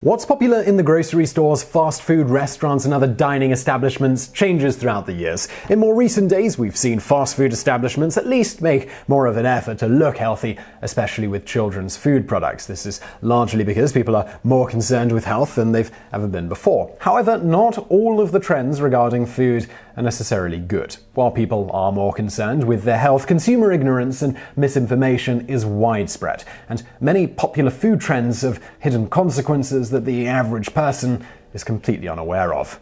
What's popular in the grocery stores, fast food restaurants, and other dining establishments changes throughout the years. In more recent days, we've seen fast food establishments at least make more of an effort to look healthy, especially with children's food products. This is largely because people are more concerned with health than they've ever been before. However, not all of the trends regarding food are necessarily good. While people are more concerned with their health, consumer ignorance and misinformation is widespread, and many popular food trends have hidden consequences that the average person is completely unaware of.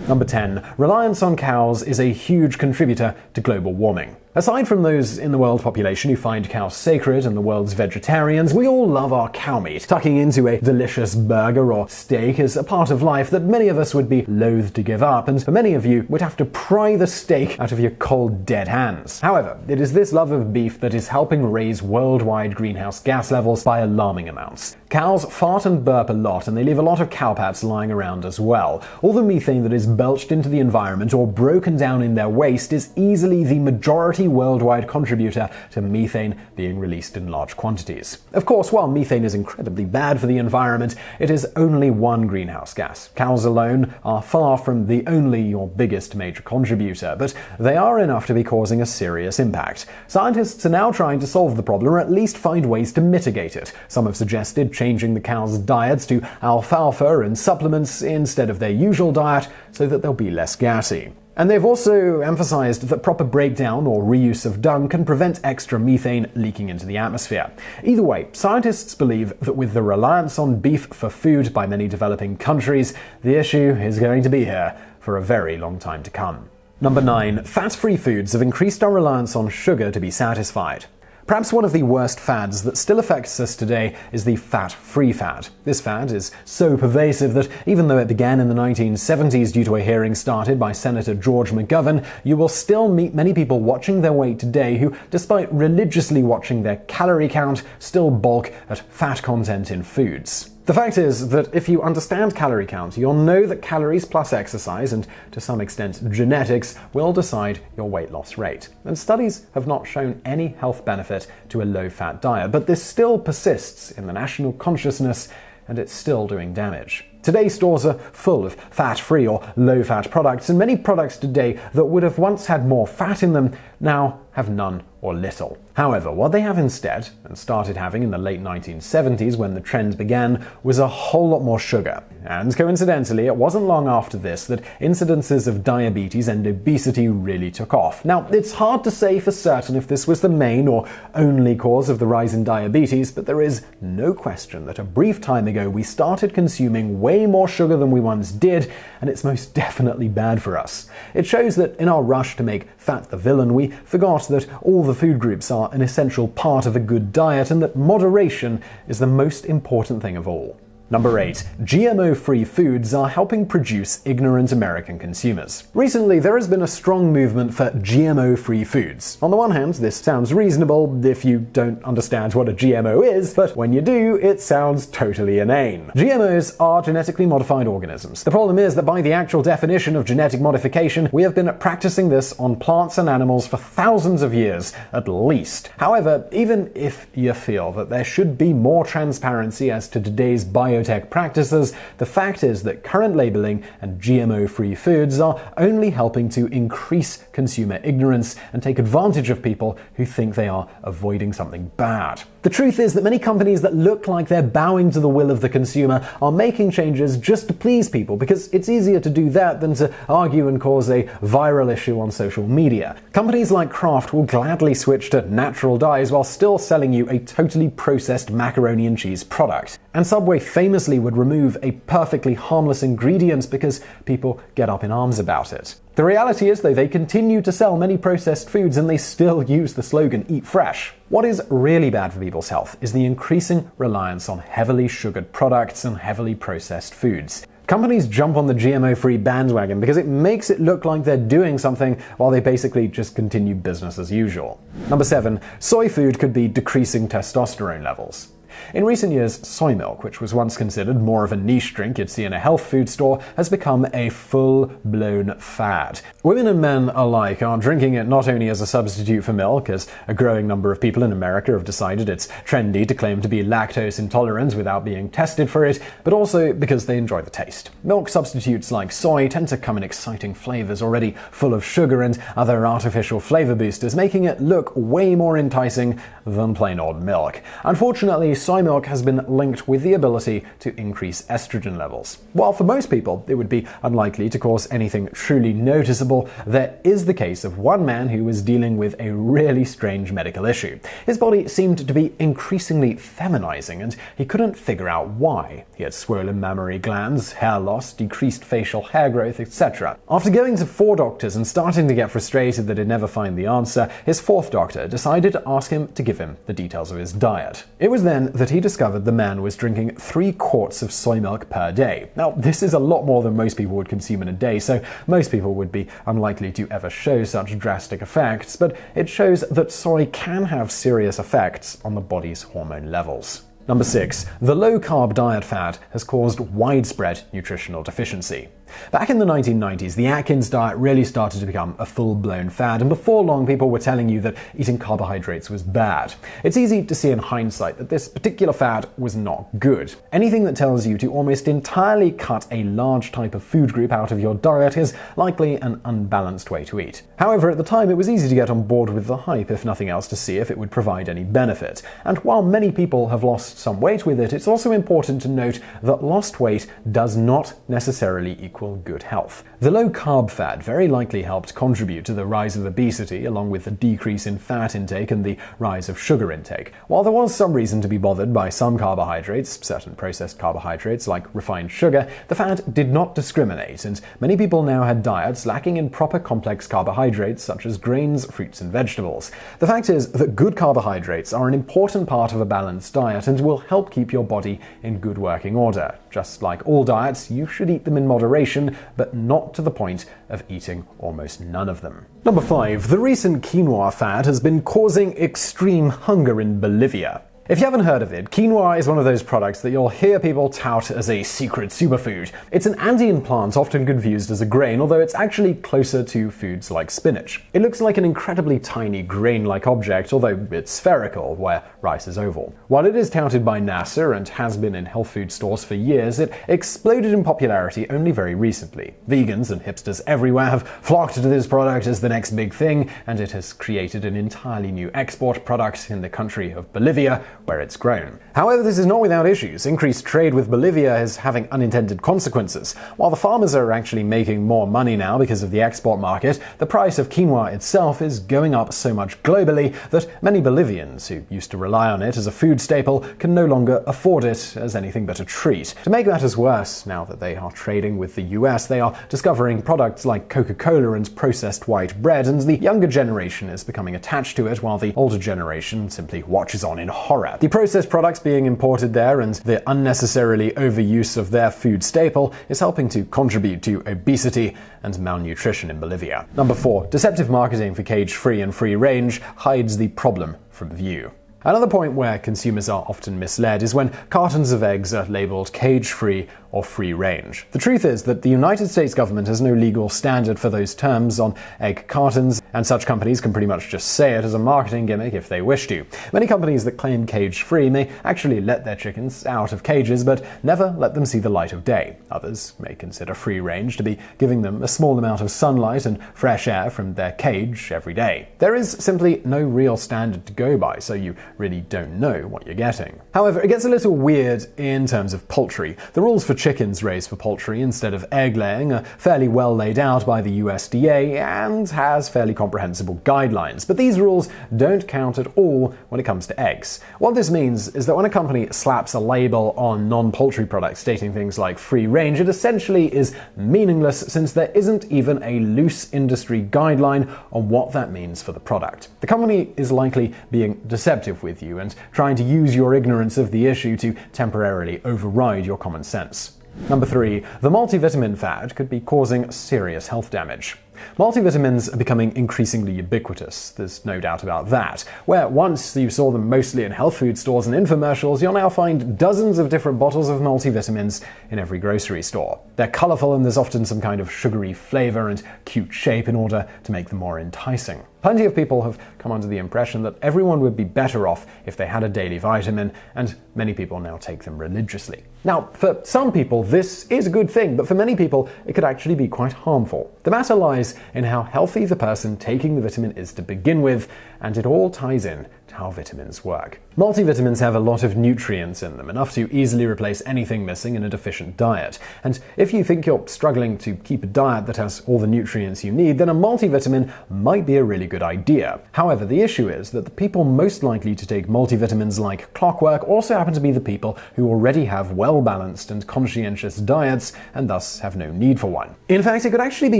Number 10. Reliance on cows is a huge contributor to global warming. Aside from those in the world population who find cows sacred and the world's vegetarians, we all love our cow meat. Tucking into a delicious burger or steak is a part of life that many of us would be loath to give up, and for many of you would have to pry the steak out of your cold, dead hands. However, it is this love of beef that is helping raise worldwide greenhouse gas levels by alarming amounts. Cows fart and burp a lot, and they leave a lot of cowpats lying around as well. All the methane that is belched into the environment or broken down in their waste is easily the majority worldwide contributor to methane being released in large quantities. Of course, while methane is incredibly bad for the environment, it is only one greenhouse gas. Cows alone are far from the only or biggest major contributor, but they are enough to be causing a serious impact. Scientists are now trying to solve the problem, or at least find ways to mitigate it. Some have suggested changing the cows' diets to alfalfa and supplements instead of their usual diet so that they'll be less gassy. And they've also emphasized that proper breakdown or reuse of dung can prevent extra methane leaking into the atmosphere. Either way, scientists believe that with the reliance on beef for food by many developing countries, the issue is going to be here for a very long time to come. Number 9. Fat-free foods have increased our reliance on sugar to be satisfied. Perhaps one of the worst fads that still affects us today is the fat-free fad. This fad is so pervasive that even though it began in the 1970s due to a hearing started by Senator George McGovern, you will still meet many people watching their weight today who, despite religiously watching their calorie count, still balk at fat content in foods. The fact is that if you understand calorie count, you'll know that calories plus exercise, and to some extent genetics, will decide your weight loss rate. And studies have not shown any health benefit to a low-fat diet, but this still persists in the national consciousness, and it's still doing damage. Today, stores are full of fat-free or low-fat products, and many products today that would have once had more fat in them now have none or little. However, what they have instead, and started having in the late 1970s when the trend began, was a whole lot more sugar. And coincidentally, it wasn't long after this that incidences of diabetes and obesity really took off. Now, it's hard to say for certain if this was the main or only cause of the rise in diabetes, but there is no question that a brief time ago we started consuming way more sugar than we once did, and it's most definitely bad for us. It shows that in our rush to make fat the villain, we forgot that all the food groups are an essential part of a good diet, and that moderation is the most important thing of all. Number 8. GMO-free foods are helping produce ignorant American consumers. Recently, there has been a strong movement for GMO-free foods. On the one hand, this sounds reasonable if you don't understand what a GMO is, but when you do, it sounds totally inane. GMOs are genetically modified organisms. The problem is that by the actual definition of genetic modification, we have been practicing this on plants and animals for thousands of years, at least. However, even if you feel that there should be more transparency as to today's biotech practices, the fact is that current labeling and GMO-free foods are only helping to increase consumer ignorance and take advantage of people who think they are avoiding something bad. The truth is that many companies that look like they're bowing to the will of the consumer are making changes just to please people, because it's easier to do that than to argue and cause a viral issue on social media. Companies like Kraft will gladly switch to natural dyes while still selling you a totally processed macaroni and cheese product. And Subway famously would remove a perfectly harmless ingredient because people get up in arms about it. The reality is, though, they continue to sell many processed foods and they still use the slogan "Eat Fresh." What is really bad for people's health is the increasing reliance on heavily sugared products and heavily processed foods. Companies jump on the GMO-free bandwagon because it makes it look like they're doing something while they basically just continue business as usual. Number 7. Soy food could be decreasing testosterone levels. In recent years, soy milk, which was once considered more of a niche drink you'd see in a health food store, has become a full-blown fad. Women and men alike are drinking it not only as a substitute for milk, as a growing number of people in America have decided it's trendy to claim to be lactose intolerant without being tested for it, but also because they enjoy the taste. Milk substitutes like soy tend to come in exciting flavors already full of sugar and other artificial flavor boosters, making it look way more enticing than plain old milk. Unfortunately, soy milk has been linked with the ability to increase estrogen levels. While for most people it would be unlikely to cause anything truly noticeable, there is the case of one man who was dealing with a really strange medical issue. His body seemed to be increasingly feminizing, and he couldn't figure out why. He had swollen mammary glands, hair loss, decreased facial hair growth, etc. After going to 4 doctors and starting to get frustrated that he'd never find the answer, his 4th doctor decided to ask him to give him the details of his diet. It was then that he discovered the man was drinking 3 quarts of soy milk per day. Now, this is a lot more than most people would consume in a day, so most people would be unlikely to ever show such drastic effects, but it shows that soy can have serious effects on the body's hormone levels. Number 6. The low-carb diet fad has caused widespread nutritional deficiency. Back in the 1990s, the Atkins diet really started to become a full-blown fad, and before long people were telling you that eating carbohydrates was bad. It's easy to see in hindsight that this particular fad was not good. Anything that tells you to almost entirely cut a large type of food group out of your diet is likely an unbalanced way to eat. However, at the time it was easy to get on board with the hype, if nothing else, to see if it would provide any benefit. And while many people have lost some weight with it, it's also important to note that lost weight does not necessarily equal good health. The low-carb fad very likely helped contribute to the rise of obesity, along with the decrease in fat intake and the rise of sugar intake. While there was some reason to be bothered by some carbohydrates, certain processed carbohydrates like refined sugar, the fad did not discriminate, and many people now had diets lacking in proper complex carbohydrates such as grains, fruits, and vegetables. The fact is that good carbohydrates are an important part of a balanced diet and will help keep your body in good working order. Just like all diets, you should eat them in moderation, but not to the point of eating almost none of them. Number 5. The recent quinoa fad has been causing extreme hunger in Bolivia. If you haven't heard of it, quinoa is one of those products that you'll hear people tout as a secret superfood. It's an Andean plant often confused as a grain, although it's actually closer to foods like spinach. It looks like an incredibly tiny grain-like object, although it's spherical, where rice is oval. While it is touted by NASA and has been in health food stores for years, it exploded in popularity only very recently. Vegans and hipsters everywhere have flocked to this product as the next big thing, and it has created an entirely new export product in the country of Bolivia, where it's grown. However, this is not without issues. Increased trade with Bolivia is having unintended consequences. While the farmers are actually making more money now because of the export market, the price of quinoa itself is going up so much globally that many Bolivians who used to rely on it as a food staple can no longer afford it as anything but a treat. To make matters worse, now that they are trading with the US, they are discovering products like Coca-Cola and processed white bread, and the younger generation is becoming attached to it while the older generation simply watches on in horror. The processed products being imported there and the unnecessarily overuse of their food staple is helping to contribute to obesity and malnutrition in Bolivia. Number 4. Deceptive marketing for cage-free and free range hides the problem from view. Another point where consumers are often misled is when cartons of eggs are labeled cage-free or free range. The truth is that the United States government has no legal standard for those terms on egg cartons, and such companies can pretty much just say it as a marketing gimmick if they wish to. Many companies that claim cage-free may actually let their chickens out of cages, but never let them see the light of day. Others may consider free range to be giving them a small amount of sunlight and fresh air from their cage every day. There is simply no real standard to go by, so you really don't know what you're getting. However, it gets a little weird in terms of poultry. The rules for chickens raised for poultry instead of egg laying are fairly well laid out by the USDA and has fairly comprehensible guidelines, but these rules don't count at all when it comes to eggs. What this means is that when a company slaps a label on non-poultry products stating things like free range, it essentially is meaningless since there isn't even a loose industry guideline on what that means for the product. The company is likely being deceptive with you and trying to use your ignorance of the issue to temporarily override your common sense. Number 3. The multivitamin fad could be causing serious health damage. Multivitamins are becoming increasingly ubiquitous, there's no doubt about that. Where once you saw them mostly in health food stores and infomercials, you'll now find dozens of different bottles of multivitamins in every grocery store. They're colourful and there's often some kind of sugary flavour and cute shape in order to make them more enticing. Plenty of people have come under the impression that everyone would be better off if they had a daily vitamin, and many people now take them religiously. Now, for some people, this is a good thing, but for many people, it could actually be quite harmful. The matter lies in how healthy the person taking the vitamin is to begin with, and it all ties in to how vitamins work. Multivitamins have a lot of nutrients in them, enough to easily replace anything missing in a deficient diet. And if you think you're struggling to keep a diet that has all the nutrients you need, then a multivitamin might be a really good idea. However, the issue is that the people most likely to take multivitamins like clockwork also happen to be the people who already have well-balanced and conscientious diets and thus have no need for one. In fact, it could actually be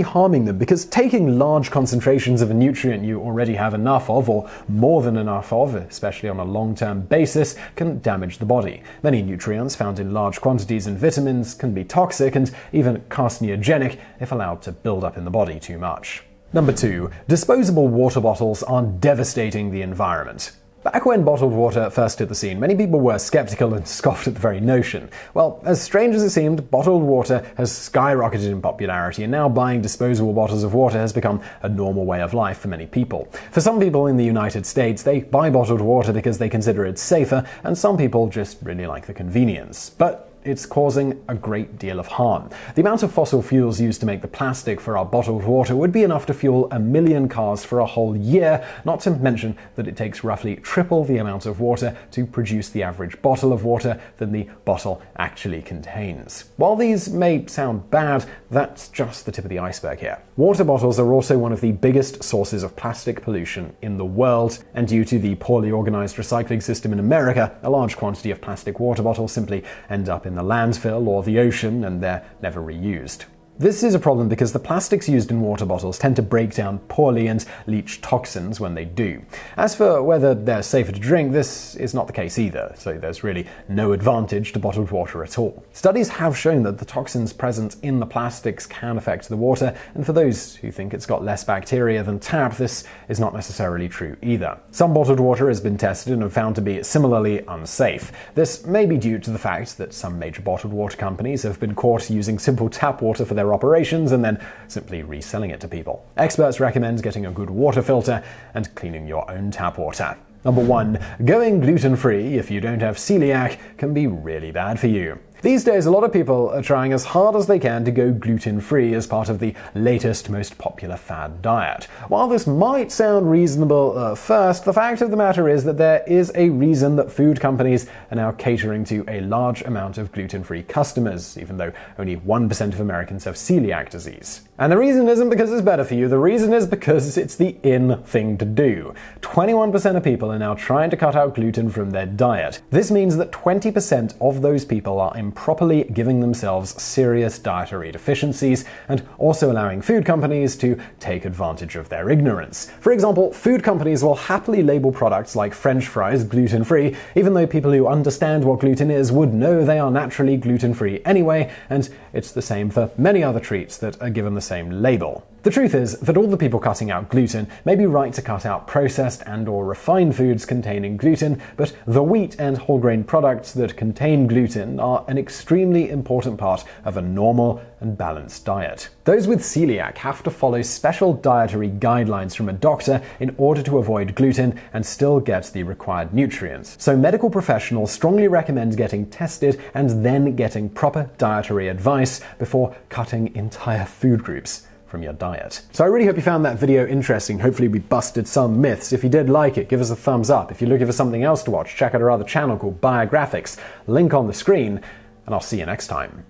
harming them because taking large concentrations of a nutrient you already have enough of, or more than enough of, especially on a long-term basis, can damage the body. Many nutrients found in large quantities in vitamins can be toxic and even carcinogenic if allowed to build up in the body too much. Number 2. Disposable water bottles are devastating the environment. Back when bottled water first hit the scene, many people were skeptical and scoffed at the very notion. Well, as strange as it seemed, bottled water has skyrocketed in popularity, and now buying disposable bottles of water has become a normal way of life for many people. For some people in the United States, they buy bottled water because they consider it safer, and some people just really like the convenience. But it's causing a great deal of harm. The amount of fossil fuels used to make the plastic for our bottled water would be enough to fuel 1 million cars for a whole year, not to mention that it takes roughly triple the amount of water to produce the average bottle of water than the bottle actually contains. While these may sound bad, that's just the tip of the iceberg here. Water bottles are also one of the biggest sources of plastic pollution in the world, and due to the poorly organized recycling system in America, a large quantity of plastic water bottles simply end up in the landfill or the ocean, and they're never reused. This is a problem because the plastics used in water bottles tend to break down poorly and leach toxins when they do. As for whether they're safer to drink, this is not the case either, so there's really no advantage to bottled water at all. Studies have shown that the toxins present in the plastics can affect the water, and for those who think it's got less bacteria than tap, this is not necessarily true either. Some bottled water has been tested and found to be similarly unsafe. This may be due to the fact that some major bottled water companies have been caught using simple tap water for their operations and then simply reselling it to people. Experts recommend getting a good water filter and cleaning your own tap water. Number 1. Going gluten-free if you don't have celiac can be really bad for you. These days, a lot of people are trying as hard as they can to go gluten-free as part of the latest, most popular fad diet. While this might sound reasonable at first, the fact of the matter is that there is a reason that food companies are now catering to a large amount of gluten-free customers, even though only 1% of Americans have celiac disease. And the reason isn't because it's better for you, the reason is because it's the in thing to do. 21% of people are now trying to cut out gluten from their diet. This means that 20% of those people are improperly giving themselves serious dietary deficiencies and also allowing food companies to take advantage of their ignorance. For example, food companies will happily label products like French fries gluten-free, even though people who understand what gluten is would know they are naturally gluten-free anyway, and it's the same for many other treats that are given the same label. The truth is that all the people cutting out gluten may be right to cut out processed and or refined foods containing gluten, but the wheat and whole grain products that contain gluten are an extremely important part of a normal and balanced diet. Those with celiac have to follow special dietary guidelines from a doctor in order to avoid gluten and still get the required nutrients. So medical professionals strongly recommend getting tested and then getting proper dietary advice before cutting entire food groups from your diet. So I really hope you found that video interesting. Hopefully we busted some myths. If you did like it, give us a thumbs up. If you're looking for something else to watch, check out our other channel called Biographics. Link on the screen, and I'll see you next time.